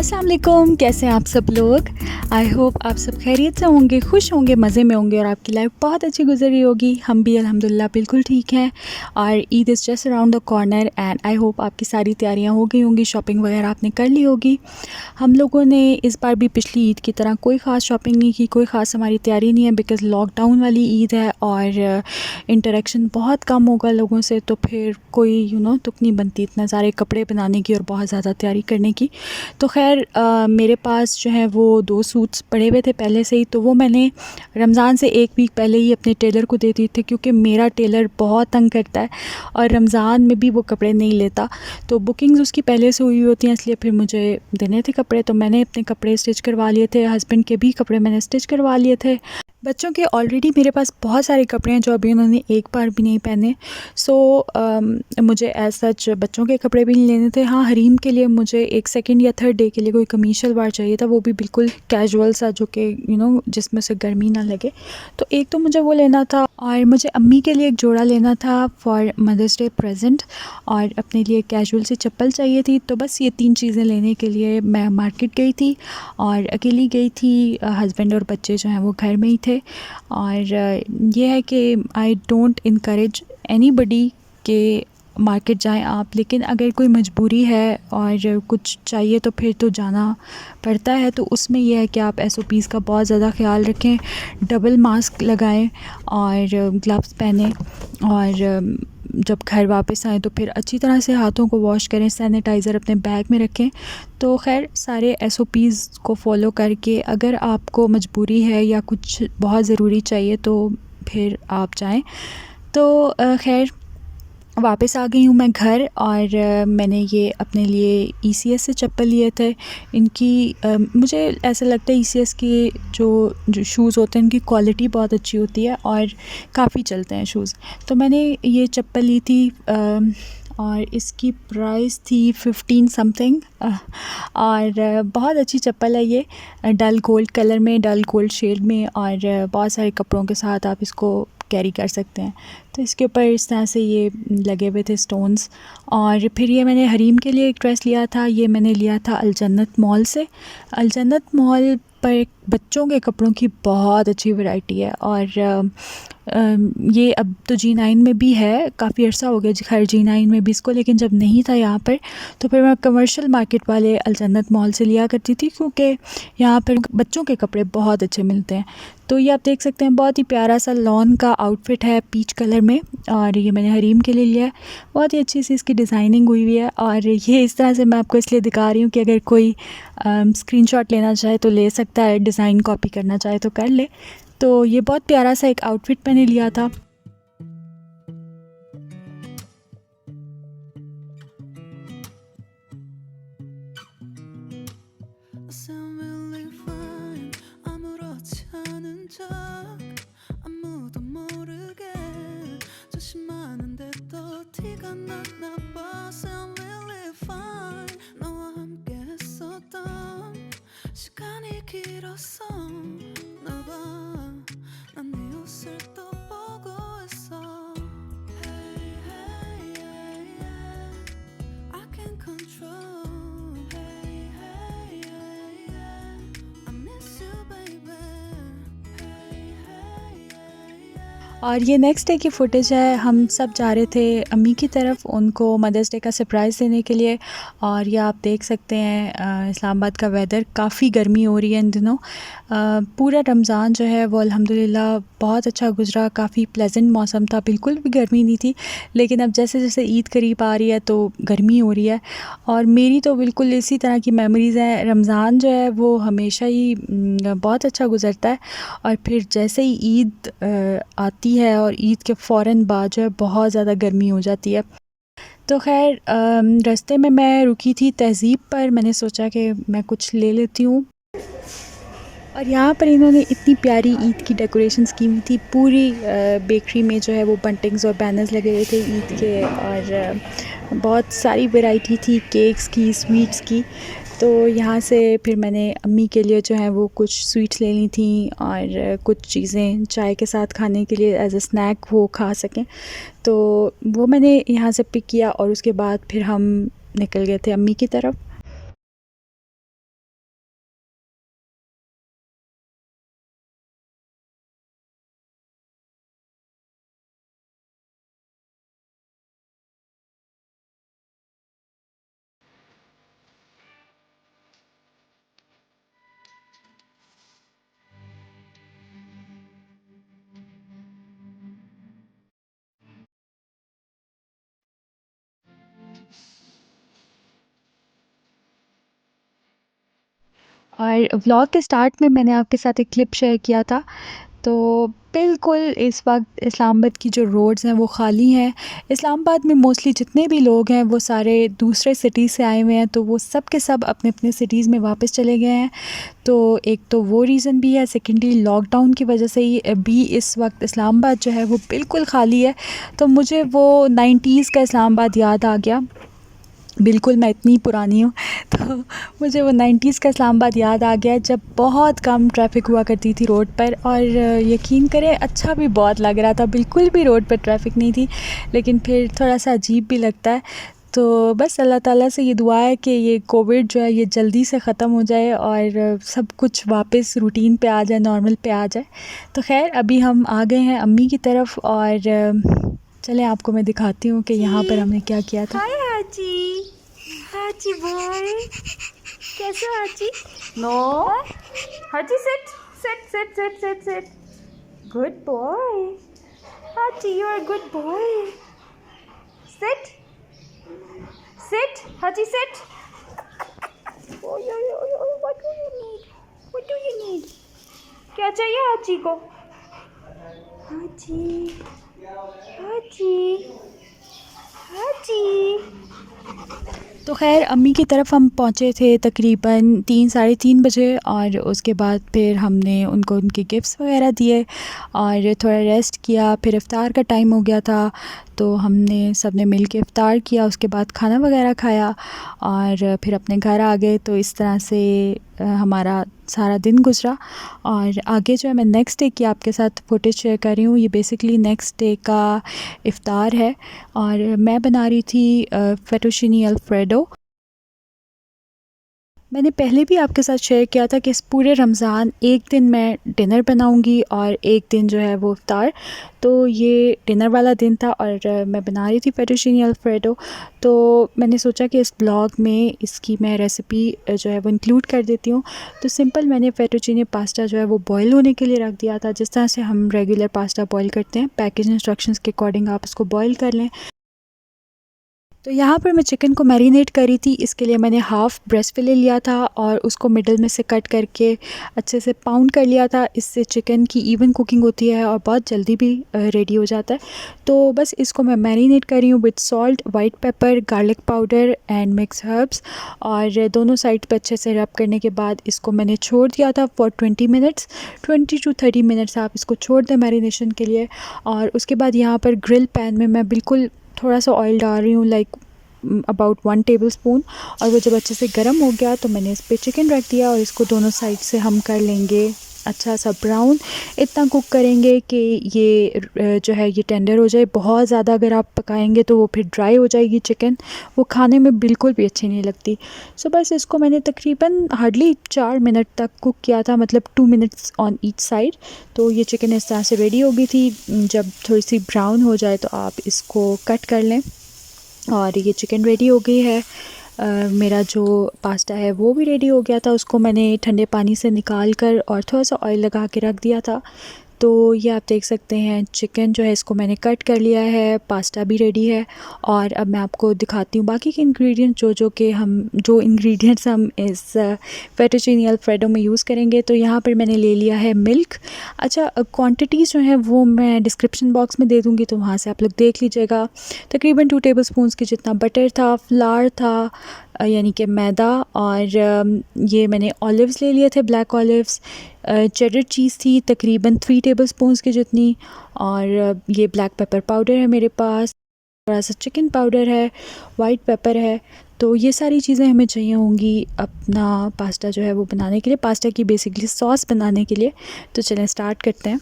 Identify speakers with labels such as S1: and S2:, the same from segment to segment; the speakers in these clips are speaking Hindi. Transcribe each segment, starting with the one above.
S1: अस्सलाम वालेकुम, कैसे हैं आप सब लोग। आई होप आप सब खैरियत से होंगे, खुश होंगे, मज़े में होंगे और आपकी लाइफ बहुत अच्छी गुजर रही होगी। हम भी अल्हम्दुलिल्लाह बिल्कुल ठीक हैं और Eid is just around the corner and I hope आपकी सारी तैयारियां हो गई होंगी, शॉपिंग वगैरह आपने कर ली होगी। हम लोगों ने इस बार भी पिछली ईद की तरह कोई ख़ास शॉपिंग नहीं की, कोई ख़ास हमारी तैयारी नहीं है बिकॉज़ लॉकडाउन वाली ईद है और इंटरेक्शन बहुत कम होगा लोगों से, तो फिर कोई तुक नहीं बनती इतना सारे कपड़े बनाने की और बहुत ज़्यादा तैयारी करने की। तो खैर मेरे पास जो है वो 2 सूट्स पड़े हुए थे पहले से ही, तो वो मैंने रमज़ान से 1 वीक पहले ही अपने टेलर को दे दिए थे क्योंकि मेरा टेलर बहुत तंग करता है और रमज़ान में भी वो कपड़े नहीं लेता। तो बुकिंग्स उसकी पहले से हुई होती हैं, इसलिए फिर मुझे देने थे कपड़े, तो मैंने अपने कपड़े स्टिच करवा लिए थे। हस्बैंड के भी कपड़े मैंने स्टिच करवा लिए थे। बच्चों के ऑलरेडी मेरे पास बहुत सारे कपड़े हैं जो अभी उन्होंने एक बार भी नहीं पहने। सो मुझे एज सच बच्चों के कपड़े भी नहीं लेने थे। हाँ, हरीम के लिए मुझे एक सेकंड या थर्ड डे के लिए कोई कमीज शलवार चाहिए था, वो भी बिल्कुल कैजुअल सा जो कि जिसमें से गर्मी ना लगे। तो एक तो मुझे वो लेना था और मुझे अम्मी के लिए एक जोड़ा लेना था फॉर मदर्स डे प्रेजेंट, और अपने लिए कैजुअल सी चप्पल चाहिए थी। तो बस ये 3 चीज़ें लेने के लिए मैं मार्केट गई थी और अकेली गई थी। हस्बैंड और बच्चे जो हैं वो घर में ही थे। और ये है कि आई डोंट इनकरेज एनीबडी के मार्केट जाएं आप, लेकिन अगर कोई मजबूरी है और कुछ चाहिए तो फिर तो जाना पड़ता है। तो उसमें यह है कि आप SOPs का बहुत ज़्यादा ख्याल रखें, डबल मास्क लगाएं और ग्लव्स पहनें, और जब घर वापस आएँ तो फिर अच्छी तरह से हाथों को वॉश करें, सैनिटाइज़र अपने बैग में रखें। तो खैर सारे SOPs को फॉलो करके अगर आपको मजबूरी है या कुछ बहुत ज़रूरी चाहिए तो फिर आप जाएं। तो खैर वापस आ गई हूँ मैं घर और मैंने ये अपने लिए ECS से चप्पल लिए थे। इनकी मुझे ऐसा लगता है ECS के जो शूज़ होते हैं उनकी क्वालिटी बहुत अच्छी होती है और काफ़ी चलते हैं शूज़। तो मैंने ये चप्पल ली थी और इसकी प्राइस थी 15 समथिंग और बहुत अच्छी चप्पल है ये, डल गोल्ड कलर में, डल गोल्ड शेड में, और बहुत सारे कपड़ों के साथ आप इसको कैरी कर सकते हैं। तो इसके ऊपर इस तरह से ये लगे हुए थे स्टोन्स। और फिर ये मैंने हरीम के लिए एक ड्रेस लिया था, ये मैंने लिया था अलजन्नत मॉल से। अलजन्नत मॉल पर बच्चों के कपड़ों की बहुत अच्छी वैरायटी है और ये अब तो G9 में भी है, काफ़ी अर्सा हो गया खैर G9 में भी इसको, लेकिन जब नहीं था यहाँ पर तो फिर मैं कमर्शियल मार्केट वाले अलजन्नत मॉल से लिया करती थी क्योंकि यहाँ पर बच्चों के कपड़े बहुत अच्छे मिलते हैं। तो ये आप देख सकते हैं बहुत ही प्यारा सा लॉन का आउटफिट है पीच कलर में, और ये मैंने हरीम के लिए लिया है। बहुत ही अच्छी सी इसकी डिज़ाइनिंग हुई हुई है और ये इस तरह से मैं आपको इसलिए दिखा रही हूँ कि अगर कोई स्क्रीनशॉट लेना चाहे तो ले सकता है, डिज़ाइन कॉपी करना चाहे तो कर ले। तो ये बहुत प्यारा सा एक आउटफिट मैंने लिया था।
S2: Sound really fine. 아무렇지 않은 척 아무도 모르게 조심하는데 또 티가 났나 봐. Sound really fine. 너와 함께 했었던 시간이 길었어 나 봐. 난 네 옷을 또 보고 있어. Hey, hey, yeah, yeah. I can't control. Hey, hey, yeah, yeah. I miss you, baby. Hey, hey, yeah, yeah.
S1: और ये नेक्स्ट डे की फ़ुटेज है। हम सब जा रहे थे अम्मी की तरफ उनको मदर्स डे का सरप्राइज़ देने के लिए, और ये आप देख सकते हैं इस्लामाबाद का वेदर, काफ़ी गर्मी हो रही है इन दिनों। पूरा रमज़ान जो है वो अल्हम्दुलिल्लाह बहुत अच्छा गुज़रा, काफ़ी प्लेजेंट मौसम था, बिल्कुल भी गर्मी नहीं थी। लेकिन अब जैसे जैसे ईद करीब आ रही है तो गर्मी हो रही है, और मेरी तो बिल्कुल इसी तरह की मेमोरीज़ हैं। रमज़ान जो है वो हमेशा ही बहुत अच्छा गुज़रता है, और फिर जैसे ही ईद आती है और ईद के फ़ौरन बाद जो है बहुत ज़्यादा गर्मी हो जाती है। तो खैर रास्ते में मैं रुकी थी तहज़ीब पर, मैंने सोचा कि मैं कुछ ले लेती हूँ। और यहाँ पर इन्होंने इतनी प्यारी ईद की डेकोरेशंस की हुई थी। पूरी बेकरी में जो है वो बंटिंग्स और बैनर्स लगे हुए थे ईद के, और बहुत सारी वैरायटी थी केक्स की, स्वीट्स की। तो यहाँ से फिर मैंने अम्मी के लिए जो है वो कुछ स्वीट्स ले ली थी और कुछ चीज़ें चाय के साथ खाने के लिए एज अ स्नैक वो खा सकें, तो वो मैंने यहाँ से पिक किया और उसके बाद फिर हम निकल गए थे अम्मी की तरफ। और व्लॉग के स्टार्ट में मैंने आपके साथ एक क्लिप शेयर किया था, तो बिल्कुल इस वक्त इस्लामाबाद की जो रोड्स हैं वो ख़ाली हैं। इस्लामाबाद में मोस्टली जितने भी लोग हैं वो सारे दूसरे सिटी से आए हुए हैं, तो वो सब के सब अपने अपने सिटीज़ में वापस चले गए हैं। तो एक तो वो रीज़न भी है, सेकेंडली लॉकडाउन की वजह से ही अभी इस वक्त इस्लामाबाद जो है वो बिल्कुल ख़ाली है। तो मुझे वो 90s का इस्लामाबाद याद आ गया। बिल्कुल मैं इतनी पुरानी हूँ तो मुझे वो 90s का इस्लामाबाद याद आ गया, जब बहुत कम ट्रैफ़िक हुआ करती थी रोड पर। और यकीन करें अच्छा भी बहुत लग रहा था, बिल्कुल भी रोड पर ट्रैफ़िक नहीं थी, लेकिन फिर थोड़ा सा अजीब भी लगता है। तो बस अल्लाह ताला से ये दुआ है कि ये कोविड जो है ये जल्दी से ख़त्म हो जाए और सब कुछ वापस रूटीन पे आ जाए, नॉर्मल पे आ जाए। तो ख़ैर अभी हम आ गए हैं अम्मी की तरफ और चलें आपको मैं दिखाती हूँ कि यहाँ पर हमने क्या किया था।
S3: हाय हाची, हाची बॉय, कैसे हो Hachi? No, Hachi sit, sit, sit, sit, sit, sit. Good boy. Hachi, you are a good boy. Sit, sit, Hachi, sit. Oh, what do you need? What do you need? क्या चाहिए हाची को? हाची, हाची, हाची.
S1: तो ख़ैर अम्मी की तरफ हम पहुँचे थे तकरीबन 3 साढ़े 3 बजे, और उसके बाद फिर हमने उनको उनके गिफ्ट्स वगैरह दिए और थोड़ा रेस्ट किया। फिर इफ़्तार का टाइम हो गया था, तो हमने सब ने मिल के इफ़्तार किया, उसके बाद खाना वगैरह खाया और फिर अपने घर आ गए। तो इस तरह से हमारा सारा दिन गुज़रा। और आगे जो है मैं नेक्स्ट डे की आपके साथ फुटेज शेयर कर रही हूँ। ये बेसिकली नेक्स्ट डे का इफ़्तार है और मैं बना रही थी फेटोशिनी अल्फ्रेडो। मैंने पहले भी आपके साथ शेयर किया था कि इस पूरे रमज़ान एक दिन मैं डिनर बनाऊंगी और एक दिन जो है वो इफ़्तार। तो ये डिनर वाला दिन था और मैं बना रही थी फेटोशिनी अल्फ्रेडो। तो मैंने सोचा कि इस ब्लॉग में इसकी मैं रेसिपी जो है वो इंक्लूड कर देती हूँ। तो सिंपल मैंने फेटोशिनी पास्ता जो है वो बॉयल होने के लिए रख दिया था, जिस तरह से हम रेगुलर पास्ता बॉयल करते हैं। पैकेज इंस्ट्रक्शंस के अकॉर्डिंग आप उसको बॉयल कर लें। तो यहाँ पर मैं चिकन को मैरिनेट करी थी। इसके लिए मैंने हाफ़ ब्रेस्ट फिले लिया था और उसको मिडल में से कट करके अच्छे से पाउंड कर लिया था। इससे चिकन की इवन कुकिंग होती है और बहुत जल्दी भी रेडी हो जाता है। तो बस इसको मैं मैरिनेट कर रही हूँ with salt, white paper, garlic powder and mix herbs, और दोनों साइड पर अच्छे से रब करने के बाद इसको मैंने छोड़ दिया था फॉर 20 मिनट्स। 20 to 30 मिनट्स आप इसको छोड़ दें मैरिनेशन के लिए। और उसके बाद यहाँ पर ग्रिल पैन में मैं बिल्कुल थोड़ा सा ऑयल डाल रही हूँ, लाइक अबाउट 1 टेबलस्पून। और वो जब अच्छे से गर्म हो गया तो मैंने इस पे चिकन रख दिया और इसको दोनों साइड से हम कर लेंगे अच्छा सा ब्राउन। इतना कुक करेंगे कि ये जो है ये टेंडर हो जाए। बहुत ज़्यादा अगर आप पकाएंगे तो वो फिर ड्राई हो जाएगी चिकन, वो खाने में बिल्कुल भी अच्छी नहीं लगती। सो बस इसको मैंने तकरीबन हार्डली 4 मिनट तक कुक किया था, मतलब 2 मिनट्स ऑन ईच साइड। तो ये चिकन इस तरह से रेडी हो गई थी। जब थोड़ी सी ब्राउन हो जाए तो आप इसको कट कर लें और ये चिकन रेडी हो गई है। मेरा जो पास्ता है वो भी रेडी हो गया था। उसको मैंने ठंडे पानी से निकाल कर और थोड़ा सा ऑयल लगा के रख दिया था। तो ये आप देख सकते हैं चिकन जो है इसको मैंने कट कर लिया है, पास्ता भी रेडी है। और अब मैं आपको दिखाती हूँ बाकी के इंग्रेडिएंट्स जो इंग्रेडिएंट्स हम इस फेटोचिनी अल्फ्रेडो में यूज़ करेंगे। तो यहाँ पर मैंने ले लिया है मिल्क। अच्छा, क्वांटिटीज़ जो हैं वो मैं डिस्क्रिप्शन बॉक्स में दे दूँगी, तो वहाँ से आप लोग देख लीजिएगा। तकरीबन 2 टेबलस्पून्स के जितना बटर था, फ्लावर था यानी कि मैदा, और ये मैंने ऑलिव्स ले लिए थे, ब्लैक ऑलिव्स। चेडर चीज़ थी तकरीबन 3 टेबलस्पून्स की जितनी, और ये ब्लैक पेपर पाउडर है मेरे पास, थोड़ा सा चिकन पाउडर है, वाइट पेपर है। तो ये सारी चीज़ें हमें चाहिए होंगी अपना पास्ता जो है वो बनाने के लिए, पास्ता की बेसिकली सॉस बनाने के लिए। तो चलें स्टार्ट करते हैं।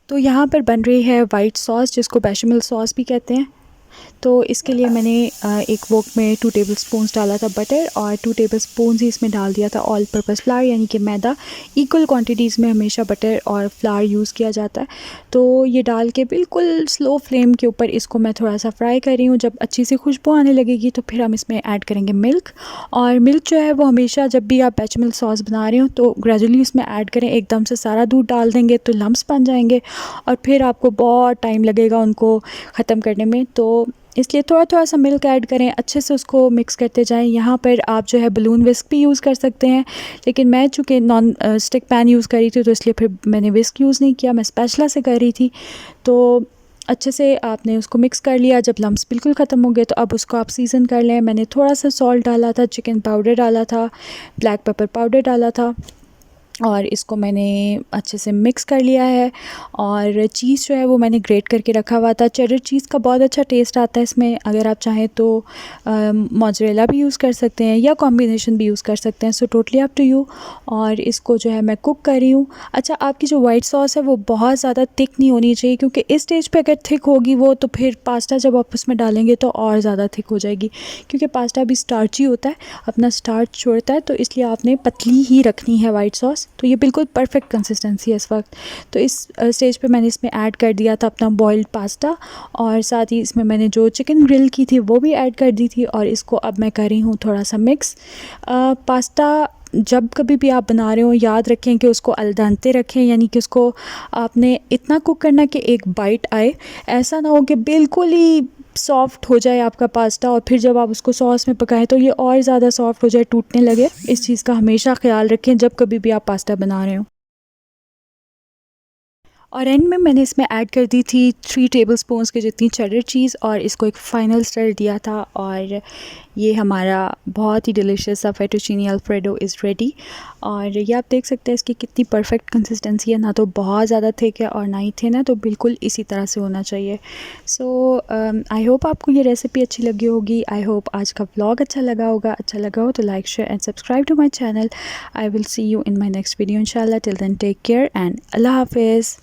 S1: तो यहाँ पर बन रही है वाइट सॉस, जिसको बेशमेल सॉस भी कहते हैं। तो इसके लिए मैंने एक वोक में 2 टेबलस्पून्स डाला था बटर, और 2 टेबलस्पून्स ही इसमें डाल दिया था ऑल पर्पस फ्लावर यानी कि मैदा। इक्वल क्वांटिटीज़ में हमेशा बटर और फ्लावर यूज़ किया जाता है। तो ये डाल के बिल्कुल स्लो फ्लेम के ऊपर इसको मैं थोड़ा सा फ्राई कर रही हूँ। जब अच्छी सी खुशबू आने लगेगी तो फिर हम इसमें ऐड करेंगे मिल्क। और मिल्क जो है वो हमेशा जब भी आप बेचमेल सॉस बना रहे हो तो ग्रेजुअली उसमें ऐड करें। एकदम से सारा दूध डाल देंगे तो लम्स बन जाएंगे और फिर आपको बहुत टाइम लगेगा उनको ख़त्म करने में। तो इसलिए थोड़ा थोड़ा सा मिल्क ऐड करें, अच्छे से उसको मिक्स करते जाएं। यहाँ पर आप जो है बलून विस्क भी यूज़ कर सकते हैं, लेकिन मैं चूँकि नॉन स्टिक पैन यूज़ करी थी तो इसलिए फिर मैंने विस्क यूज़ नहीं किया, मैं स्पैचुला से कर रही थी। तो अच्छे से आपने उसको मिक्स कर लिया। जब लम्स बिल्कुल ख़त्म हो गए तो अब उसको आप सीज़न कर लें। मैंने थोड़ा सा सॉल्ट डाला था, चिकन पाउडर डाला था, ब्लैक पेपर पाउडर डाला था, और इसको मैंने अच्छे से मिक्स कर लिया है। और चीज़ जो है वो मैंने ग्रेट करके रखा हुआ था। चेडर चीज़ का बहुत अच्छा टेस्ट आता है इसमें। अगर आप चाहें तो मोज़रेला भी यूज़ कर सकते हैं या कॉम्बिनेशन भी यूज़ कर सकते हैं, so totally up to you. और इसको जो है मैं कुक कर रही हूँ। अच्छा, आपकी जो वाइट सॉस है वो बहुत ज़्यादा थिक नहीं होनी चाहिए, क्योंकि इस स्टेज पे अगर थिक होगी वो तो फिर पास्ता जब आप उसमें डालेंगे तो और ज़्यादा थिक हो जाएगी, क्योंकि पास्ता भी स्टार्ची होता है, अपना स्टार्च छोड़ता है, तो इसलिए आपने पतली ही रखनी है वाइट सॉस। तो ये बिल्कुल परफेक्ट कंसिस्टेंसी है इस वक्त। तो इस स्टेज पे मैंने इसमें ऐड कर दिया था अपना बॉइल्ड पास्ता, और साथ ही इसमें मैंने जो चिकन ग्रिल की थी वो भी ऐड कर दी थी, और इसको अब मैं कर रही हूँ थोड़ा सा मिक्स। पास्ता जब कभी भी आप बना रहे हो याद रखें कि उसको अल डेंटे रखें, यानी कि उसको आपने इतना कुक करना कि एक बाइट आए। ऐसा ना हो कि बिल्कुल ही सॉफ्ट हो जाए आपका पास्ता और फिर जब आप उसको सॉस में पकाएं तो ये और ज़्यादा सॉफ्ट हो जाए, टूटने लगे। इस चीज़ का हमेशा ख्याल रखें जब कभी भी आप पास्ता बना रहे हो। और एंड में मैंने इसमें ऐड कर दी थी 3 टेबलस्पून्स की जितनी चेडर चीज़, और इसको एक फ़ाइनल स्टर दिया था। और ये हमारा बहुत ही डिलीशियस सा फेटुचीनी अल्फ्रेडो इज़ रेडी। और ये आप देख सकते हैं इसकी कितनी परफेक्ट कंसिस्टेंसी है, ना तो बहुत ज़्यादा थिक है और ना ही थिन है, तो बिल्कुल इसी तरह से होना चाहिए। सो आई होप आपको ये रेसिपी अच्छी लगी होगी। आई होप आज का व्लॉग अच्छा लगा होगा। अच्छा लगा हो तो like, share and subscribe to my channel. I will see you in my next video इंशाल्लाह। Till then take care and अल्लाह हाफिज़।